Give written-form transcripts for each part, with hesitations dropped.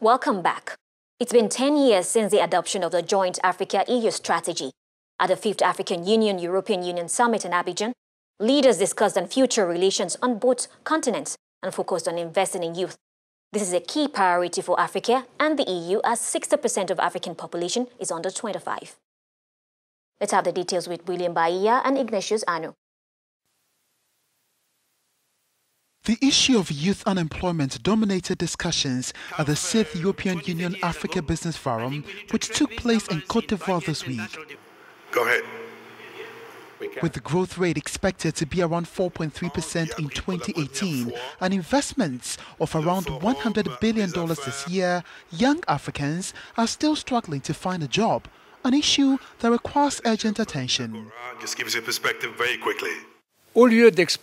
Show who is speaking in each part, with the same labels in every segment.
Speaker 1: Welcome back. It's been 10 years since the adoption of the joint Africa-EU strategy. At the 5th African Union-European Union Summit in Abidjan, leaders discussed on future relations on both continents and focused on investing in youth. This is a key priority for Africa and the EU, as 60% of African population is under 25. Let's have the details with William Bahia and Ignatius Anu.
Speaker 2: The issue of youth unemployment dominated discussions at the 6th European Union Africa Business Forum, which took place in Côte d'Ivoire this week.
Speaker 3: Go ahead.
Speaker 2: With the growth rate expected to be around 4.3% in 2018 and investments of around $100 billion this year, young Africans are still struggling to find a job, an issue that requires urgent attention.
Speaker 3: Just give us a perspective very quickly.
Speaker 2: Instead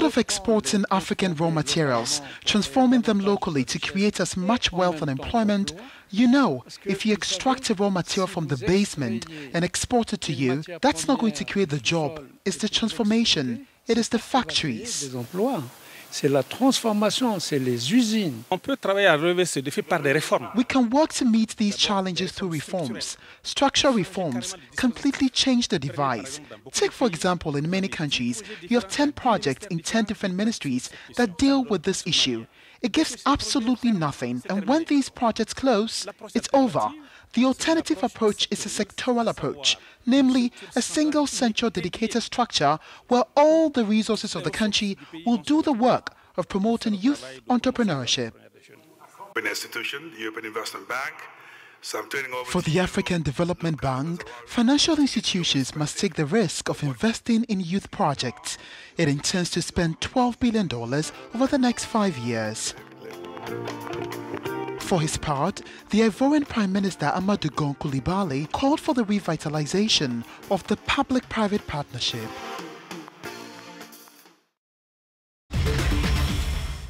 Speaker 2: of exporting African raw materials, transforming them locally to create as much wealth and employment, if you extract a raw material from the basement and export it to you, that's not going to create the job. It's the transformation. It is the factories.
Speaker 4: C'est la transformation, c'est les usines. On peut travailler à relever ce défi par des réformes.
Speaker 2: We can work to meet these challenges through reforms. Structural reforms completely change the device. Take, for example, in many countries, you have 10 projects in 10 different ministries that deal with this issue. It gives absolutely nothing, and when these projects close, it's over. The alternative approach is a sectoral approach, namely a single central dedicated structure where all the resources of the country will do the work of promoting youth entrepreneurship.
Speaker 3: Institution, European Investment Bank.
Speaker 2: For the African Development Bank, financial institutions must take the risk of investing in youth projects. It intends to spend $12 billion over the next 5 years. For his part, the Ivorian Prime Minister Amadou Gon Coulibaly called for the revitalization of the public-private partnership.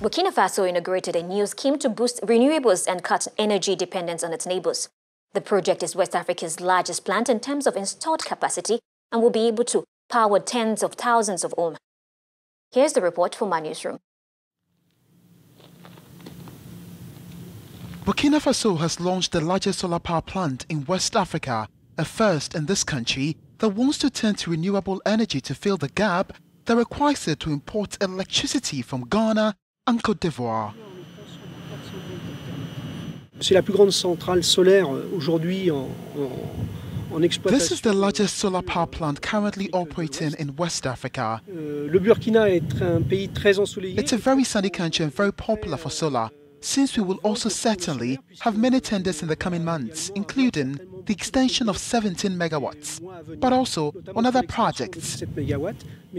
Speaker 1: Burkina Faso inaugurated a new scheme to boost renewables and cut energy dependence on its neighbors. The project is West Africa's largest plant in terms of installed capacity and will be able to power tens of thousands of homes. Here's the report from my newsroom.
Speaker 2: Burkina Faso has launched the largest solar power plant in West Africa, a first in this country that wants to turn to renewable energy to fill the gap that requires it to import electricity from Ghana and Côte d'Ivoire.
Speaker 5: C'est la plus grande centrale solaire aujourd'hui en exploitation.
Speaker 2: This is the largest solar power plant currently operating in West Africa.
Speaker 5: Le Burkina est un pays très ensoleillé.
Speaker 2: It's a very sunny country and very popular for solar, since we will also certainly have many tenders in the coming months, including the extension of 17 megawatts, but also on other projects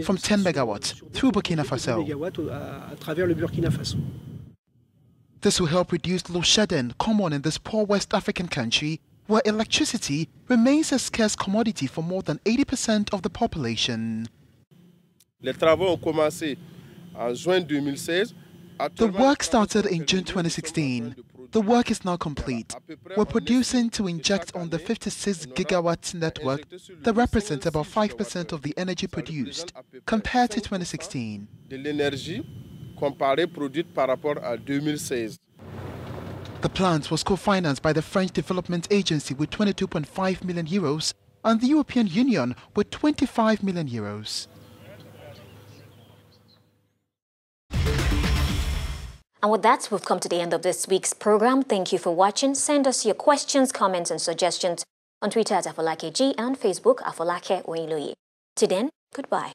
Speaker 2: from 10 megawatts through Burkina Faso. This will help reduce load shedding common in this poor West African country, where electricity remains a scarce commodity for more than 80% of the population.
Speaker 6: Les travaux ont commencé en juin 2016.
Speaker 2: The work started in June 2016. The work is now complete. We're producing to inject on the 56 gigawatts network that represents about 5% of the energy produced, compared to 2016.
Speaker 6: De l'énergie comparée produite par rapport à 2016.
Speaker 2: The plant was co-financed by the French Development Agency with 22.5 million euros and the European Union with 25 million euros.
Speaker 1: And with that, we've come to the end of this week's program. Thank you for watching. Send us your questions, comments, and suggestions on Twitter at AfolakeG and Facebook Afolake Oyiloye. Till then, goodbye.